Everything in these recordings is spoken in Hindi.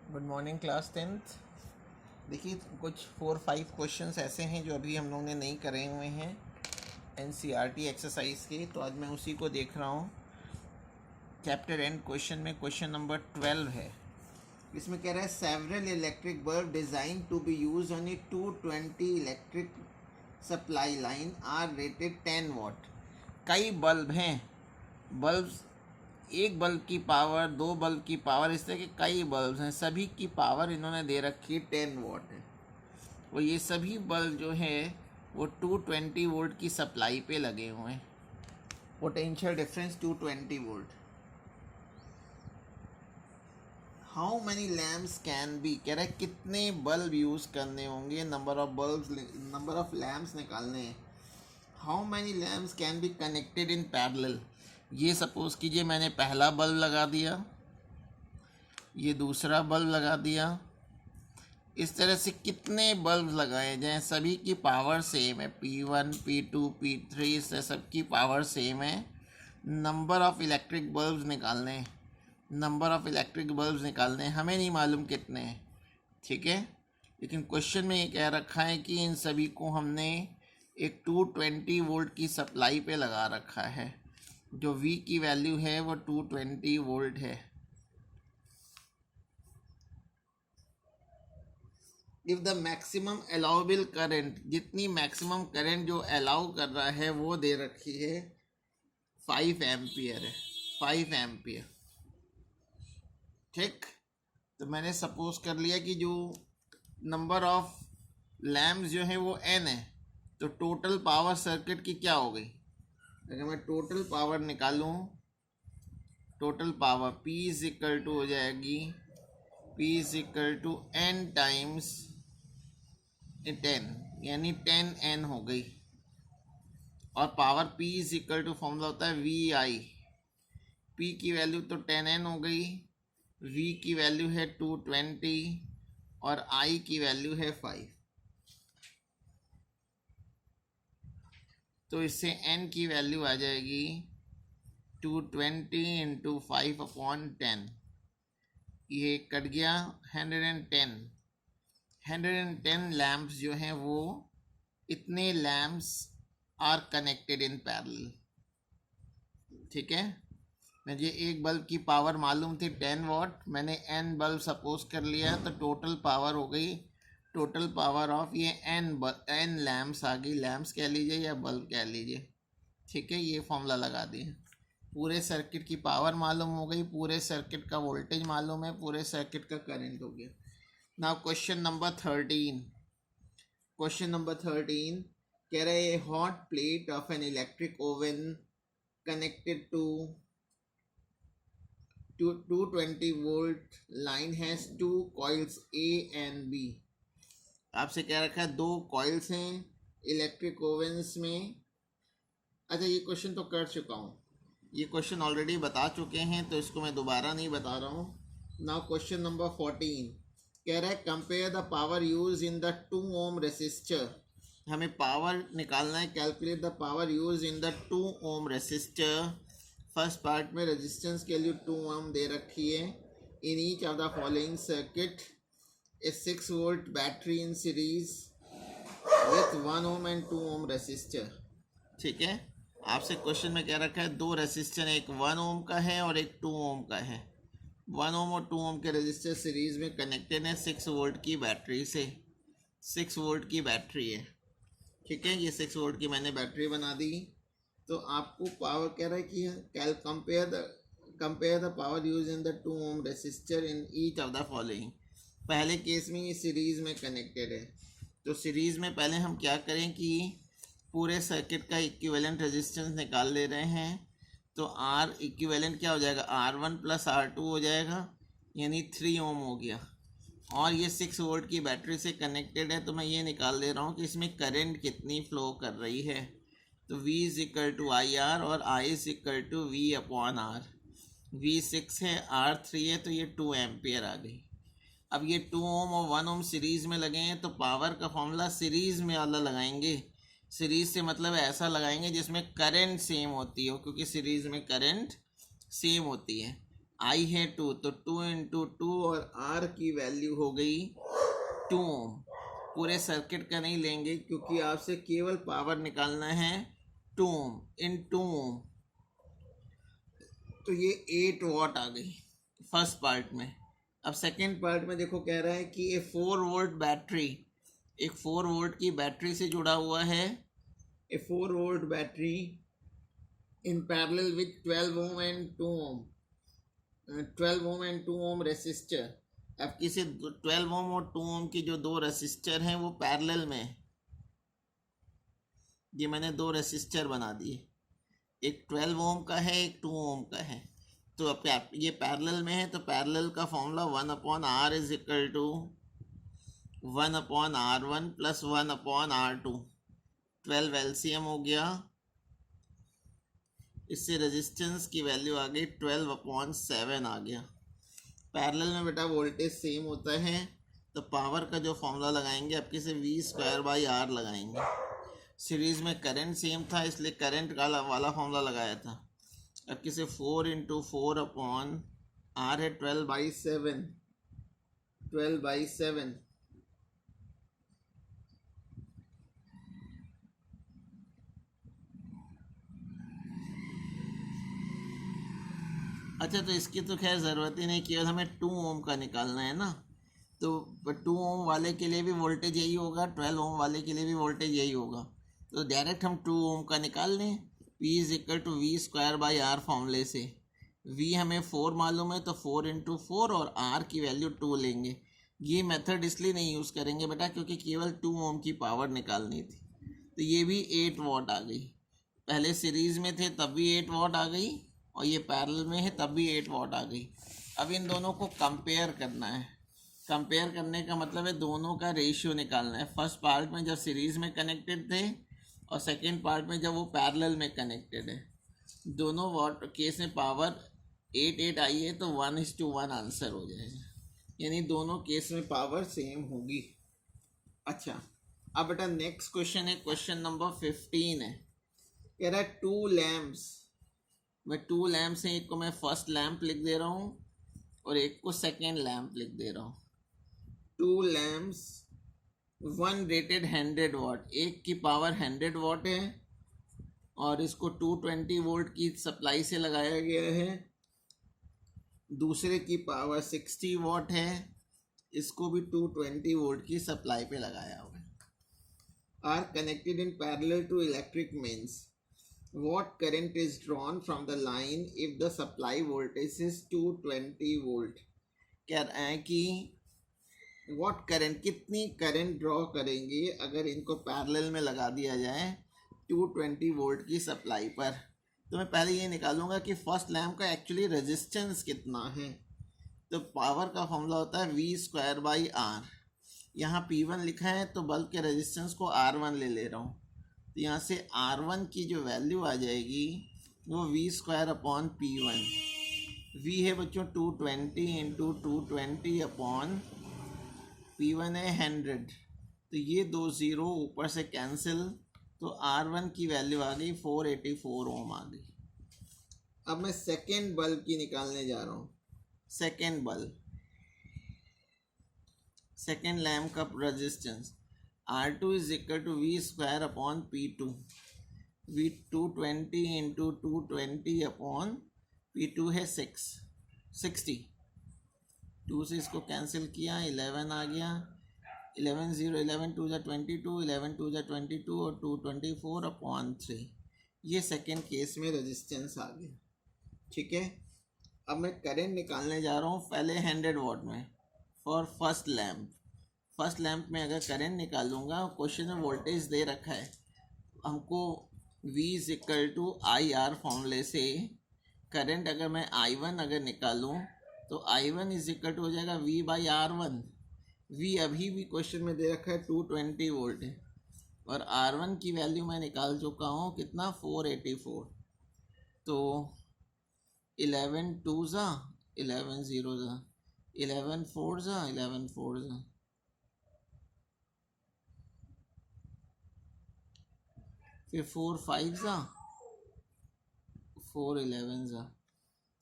Good morning class 10th। देखिए कुछ 4-5 क्वेश्चंस ऐसे हैं जो अभी हम लोगों ने नहीं करे हुए हैं एनसीईआरटी एक्सरसाइज के, तो आज मैं उसी को देख रहा हूँ। चैप्टर एंड क्वेश्चन में क्वेश्चन नंबर 12 है। इसमें कह रहा है several electric bulb design to be use on a 220 electric supply line are rated 10 watt. कई बल्ब हैं, बल्ब एक बल्ब की पावर, दो बल्ब की पावर, इस तरह के कई बल्ब हैं, सभी की पावर इन्होंने दे रखी है 10 वाट है। और ये सभी बल्ब जो है वो 220 वोल्ट की सप्लाई पे लगे हुए हैं। Potential difference 220 volt. How many lamps can be, कह रहा है कितने बल्ब यूज़ करने होंगे, नंबर ऑफ लैम्प्स निकालने हैं। How many lamps can be connected in parallel. ये सपोज कीजिए मैंने पहला बल्ब लगा दिया, ये दूसरा बल्ब लगा दिया, इस तरह से कितने बल्ब लगाए जाएं, सभी की पावर सेम है, P1 P2 P3, इससे सबकी पावर सेम है। नंबर ऑफ़ इलेक्ट्रिक बल्ब्स निकालने हैं, नंबर ऑफ़ इलेक्ट्रिक बल्ब्स निकालने हैं, हमें नहीं मालूम कितने हैं, ठीक है। लेकिन क्वेश्चन में ये कह रखा है कि इन सभी को हमने एक 220 वोल्ट की सप्लाई पे लगा रखा है। जो V की वैल्यू है वो 220 वोल्ट है। If the maximum allowable current, जितनी मैक्सिमम करंट जो अलाउ कर रहा है वो दे रखी है 5 एम्पियर है, 5 एम्पियर, ठीक। तो मैंने सपोज कर लिया कि जो नंबर ऑफ लैम्प्स जो है वो n है, तो टोटल पावर सर्किट की क्या हो गई। अगर मैं टोटल पावर निकालूं, total power P is equal to हो जाएगी P is equal to n times 10, यानी 10n हो गई। और power P is equal to formula होता है VI। P की वैल्यू तो 10n हो गई, V की वैल्यू है 220 और I की वैल्यू है 5। तो इससे n की वैल्यू आ जाएगी 220 इंटू 5/10। ये कट गया 110। 110 लैम्प्स जो हैं वो, इतने lamps are connected in parallel, ठीक है। मुझे एक बल्ब की पावर मालूम थी 10 वाट, मैंने n बल्ब सपोज कर लिया, तो टोटल पावर हो गई, टोटल पावर ऑफ ये n लैम्प्स आ गई, लैम्प्स कह लीजिए या बल्ब कह लीजिए, ठीक है। ये फॉर्मूला लगा दिए, पूरे सर्किट की पावर मालूम हो गई, पूरे सर्किट का वोल्टेज मालूम है, पूरे सर्किट का करंट हो गया। Now question number 13। Question number 13 कह रहे हैं hot plate of an electric oven connected to 220 volt line has 2 coils A and B। आपसे कह रखा है 2 कॉइल्स हैं इलेक्ट्रिक ओवन्स में। अच्छा, ये क्वेश्चन तो कर चुका हूँ, ये क्वेश्चन ऑलरेडी बता चुके हैं, तो इसको मैं दोबारा नहीं बता रहा हूँ। नाउ क्वेश्चन नंबर 14 कह रहा है compare the power use in the 2 ohm resistor. हमें पावर निकालना है, calculate the power use in the 2 ohm resistor. First part में रेजिस्टेंस के लिए 2 ओम दे रखी है। In each of the following circuit A 6 volt battery in series with 1 Om and 2 ohm resistor, ठीक है। आपसे क्वेश्चन में कह रखा है 2 रेसिस्टर, एक 1 ओम का है और एक 2 ओम का है। 1 ओम और 2 ओम के रेजिस्टर सीरीज में कनेक्टेड है 6 वोल्ट की बैटरी से, 6 वोल्ट की बैटरी है, ठीक है। ये 6 वोल्ट की मैंने बैटरी बना दी। तो आपको पावर कह रहा है कि compare the power use in the 2 ohm resistor in each of the following. पहले केस में ये सीरीज में कनेक्टेड है, तो सीरीज में पहले हम क्या करें कि पूरे सर्किट का इक्विवेलेंट रेजिस्टेंस निकाल ले रहे हैं। तो R इक्विवेलेंट क्या हो जाएगा, R1 प्लस R2 हो जाएगा, यानी 3 ओम हो गया। और ये 6 वोल्ट की बैटरी से कनेक्टेड है, तो मैं ये निकाल ले रहा हूँ कि इसमें करंट कितनी फ्लो कर रही है। तो V is equal to IR और I is equal to V/R। V 6 है, R 3 है, तो ये 2 एम्पियर आ गई। अब ये 2 ओम और 1 ओम सीरीज़ में लगे हैं, तो पावर का फॉर्मूला सीरीज़ में वाला लगाएंगे। सीरीज़ से मतलब ऐसा लगाएंगे जिसमें करंट सेम होती हो, क्योंकि सीरीज़ में करंट सेम होती है। आई है 2, तो 2 × 2 और आर की वैल्यू हो गई 2 ओम। पूरे सर्किट का नहीं लेंगे क्योंकि आपसे केवल पावर निकालना है 2 ओम इन 2 ओम। तो ये 8 वॉट आ गई फर्स्ट पार्ट में। अब सेकेंड पार्ट में देखो कह रहा है कि ये 4 वोल्ट बैटरी, एक 4 वोल्ट की बैटरी से जुड़ा हुआ है। A 4 volt battery in parallel with 12 ohm and 2 ohm, 12 ohm and 2 ohm resistor. अब किसी 12 ओम और 2 ओम की जो दो रेसिस्टर हैं वो पैरेलल में है। ये मैंने दो रेसिस्टर बना दिए, एक 12 ओम का है, एक 2 ओम का है। तो अब ये पैरेलल में है, तो पैरेलल का formula 1/R is equal to 1/R1 plus 1/R2। 12 LCM हो गया, इससे रेजिस्टेंस की वैल्यू आ गई 12/7 आ गया। पैरेलल में बेटा वोल्टेज सेम होता है, तो पावर का जो फॉर्मूला लगाएंगे आपके से V²/R लगाएंगे। सीरीज में करंट सेम था इसलिए करंट का वाला फॉर्मूला लगाया था। अब किसे 4 × 4/R है 12/7, 12/7। अच्छा, तो इसकी तो खैर ज़रूरत ही नहीं, केवल हमें 2 ओम का निकालना है ना। तो 2 ओम वाले के लिए भी वोल्टेज यही होगा, 12 ओम वाले के लिए भी वोल्टेज यही होगा। तो डायरेक्ट हम 2 ओम का निकाल लें। P is equal to V²/R फॉर्मूले से। V हमें 4 मालूम है, तो 4 × 4 और R की वैल्यू 2 लेंगे। ये मेथड इसलिए नहीं यूज़ करेंगे बेटा क्योंकि केवल 2 ओम की पावर निकालनी थी। तो ये भी 8 वॉट आ गई। पहले सीरीज़ में थे तब भी 8 वॉट आ गई, और ये पैरेलल में है तब भी 8 वॉट आ गई। अब इन दोनों को कंपेयर करना है। कंपेयर करने का मतलब है दोनों का रेशियो निकालना है। फर्स्ट पार्ट में जब सीरीज़ में कनेक्टेड थे और सेकेंड पार्ट में जब वो पैरेलल में कनेक्टेड है, दोनों वॉट केस में पावर 8 आई है, तो 1:1 आंसर हो जाएगा, यानी दोनों केस में पावर सेम होगी। अच्छा, अब बेटा नेक्स्ट क्वेश्चन है, क्वेश्चन नंबर 15 है। कह रहा है 2 लैम्प्स, मैं 2 लैम्प्स हैं, एक को मैं फर्स्ट लैम्प लिख दे रहा हूँ और एक को सेकेंड लैम्प लिख दे रहा हूँ। 2 लैम्प्स, वन रेटेड 100 वॉट, एक की पावर 100 वॉट है और इसको 220 वोल्ट की सप्लाई से लगाया गया है। दूसरे की पावर 60 वॉट है, इसको भी 220 वोल्ट की सप्लाई पे लगाया हुआ है। Are connected in parallel to electric means what current is drawn from the line if the supply voltage is 220 volt। कह रहा है कि what current, कितनी करंट ड्रॉ करेंगे अगर इनको पैरेलल में लगा दिया जाए 220 वोल्ट की सप्लाई पर। तो मैं पहले ये निकालूंगा कि फर्स्ट लैम्प का एक्चुअली रेजिस्टेंस कितना है। तो पावर का फॉर्मूला होता है V²/R। यहाँ P1 लिखा है तो बल्ब के रेजिस्टेंस को R1 ले रहा हूँ, तो यहाँ से R1 की जो वैल्यू आ जाएगी वो V²/P1। V है बच्चों 220 × 220 P1 है 100, तो ये 2 ज़ीरो ऊपर से कैंसिल, तो R1 की वैल्यू आ गई 484 ओम आ गई। अब मैं सेकेंड बल्ब की निकालने जा रहा हूँ। सेकेंड बल्ब, सेकेंड लैम्प का resistance R2 is equal to V²/P2। V 220 × 220 P2 है 60। 2 से इसको कैंसिल किया, 11 आ गया। 11 0 11 2 22, 11 2 22 और 224/3। ये सेकेंड केस में रेजिस्टेंस आ गया। ठीक है, अब मैं करंट निकालने जा रहा हूँ पहले 100 वॉट में for first lamp. First lamp में अगर करंट निकालूंगा, क्वेश्चन में वोल्टेज दे रखा है हमको V is equal to IR फॉर्मूले से। करंट अगर मैं I1 अगर निकालूं तो I1 इज इक्वल टू हो जाएगा V/R1। V अभी भी क्वेश्चन में दे रखा है 220 वोल्ट है और R1 की वैल्यू मैं निकाल चुका हूँ कितना 484। तो 11 2 ज़ा 11 0 ज़ा 11 4 ज़ा 11 4 ज़ा, फिर 4 5 ज़ा 4 11 ज़ा,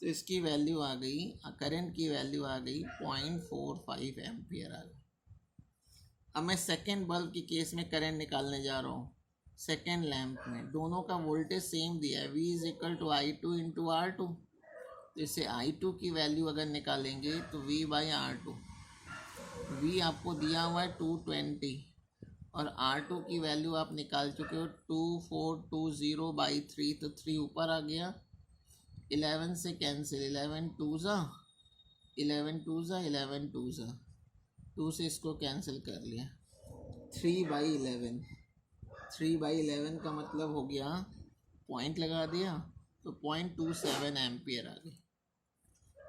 तो इसकी वैल्यू आ गई, करंट की वैल्यू आ गई 0.45 एम्पियर आ गई। अब मैं सेकेंड बल्ब के केस में करंट निकालने जा रहा हूँ। सेकेंड लैंप में दोनों का वोल्टेज सेम दिया है, V is equal to I2 into R2। तो इससे I2 की वैल्यू अगर निकालेंगे तो V बाई R2, V आपको दिया हुआ है 220 और R2 की वैल्यू आप निकाल चुके हो 2420/3, तो 3 ऊपर आ गया, 11 से कैंसिल, 11 टू ज़ा 11 2 से इसको कैंसिल कर लिया, 3/11, 3/11 का मतलब हो गया, पॉइंट लगा दिया तो 0.27 एम्पियर आ गई।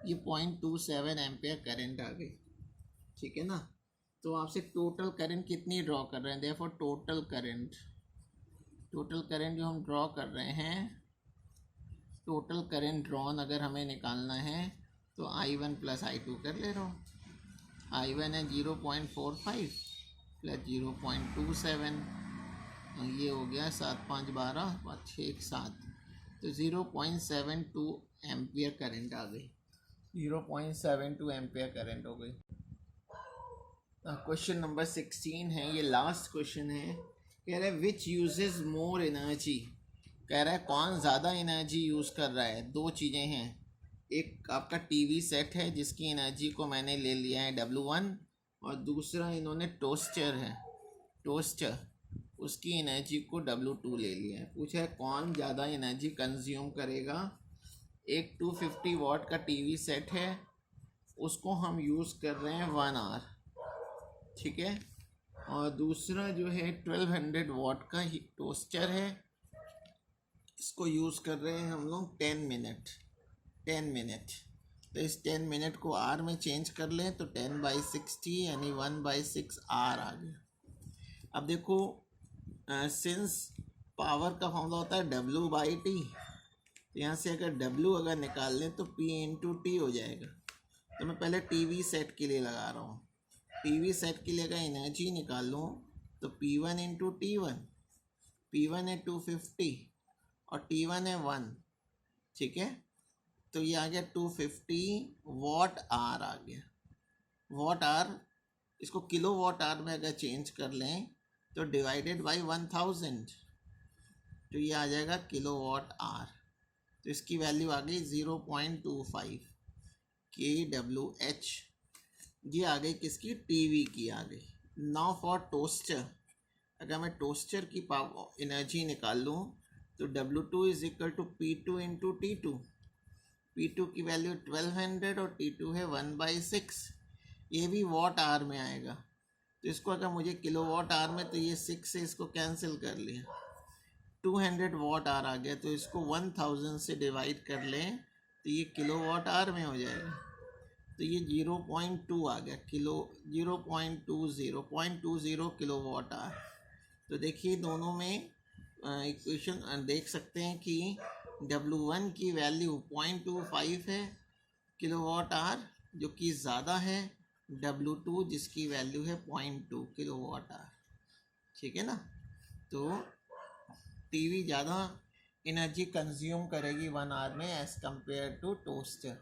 ये 0.27 एम्पियर करंट आ गई, ठीक है ना। तो आपसे टोटल करंट कितनी ड्रॉ कर रहे हैं, देयरफॉर टोटल करंट जो हम ड्रॉ कर रहे हैं, टोटल करंट ड्रॉन अगर हमें निकालना है तो I1 प्लस I2 कर ले रहा हूँ। I1 है 0.45 प्लस 0.27, ये हो गया 7 5 12 5 6 7, तो 0.72 एम्पियर करंट आ गई, 0.72 एम्पियर करंट हो गई। क्वेश्चन नंबर 16 है, ये लास्ट क्वेश्चन है। कह रहा है विच यूजेस मोर एनर्जी, कह रहा है कौन ज़्यादा एनर्जी यूज़ कर रहा है। दो चीज़ें हैं, एक आपका टीवी सेट है जिसकी एनर्जी को मैंने ले लिया है W1, और दूसरा इन्होंने टोस्टर है, टोस्टर, उसकी एनर्जी को W2 ले लिया है। पूछा है कौन ज़्यादा एनर्जी कंज्यूम करेगा। एक 250 वाट का टीवी सेट है, उसको हम यूज़ कर रहे हैं 1 आवर, ठीक है, और दूसरा जो है 1200 वाट का ही टोस्टर है, इसको यूज़ कर रहे हैं हम लोग 10 मिनट। तो इस 10 मिनट को आर में चेंज कर लें तो 10/60 यानी 1/6 आर आ गया। अब देखो, सिंस पावर का फॉर्मूला होता है W/T, तो यहाँ से अगर W अगर निकाल लें तो P इंटू टी हो जाएगा। तो मैं पहले टीवी सेट के लिए लगा रहा हूँ। टीवी सेट के लिए अगर एनर्जी निकालूँ तो P1 इंटू T1, P1 है 250 और T1 है 1, ठीक है, तो ये आ गया 250 वाट आर आ गया। वाट आर, इसको किलो वाट आर में अगर चेंज कर लें तो डिवाइडेड बाई 1000, तो ये आ जाएगा किलो वाट आर। तो इसकी वैल्यू आ गई 0.25 kWh। ये आ गई किसकी, टीवी की आ गई। नाउ फॉर टोस्टर, अगर मैं टोस्टर की पावर एनर्जी निकाल लूँ तो W2 is equal to P2 into T2, P2 की वैल्यू 1200 और T2 है 1/6, ये भी वाट आवर में आएगा। तो इसको अगर मुझे किलो वाट आवर में, तो ये 6 से इसको कैंसिल कर लिया, 200 वाट आवर आ गया, तो इसको 1000 से डिवाइड कर लें तो ये किलो वाट आवर में हो जाएगा। तो ये 0.2 आ गया, किलो 0.20 किलो वाट आवर। तो देखिए दोनों में इक्वेशन देख सकते हैं कि W1 की वैल्यू 0.25 है किलो वाट आवर, जो कि ज़्यादा है W2 जिसकी वैल्यू है 0.2 किलो वाट आवर, ठीक है ना। तो टीवी ज़्यादा एनर्जी कंज्यूम करेगी 1 आवर में एज़ कंपेयर टू टोस्टर।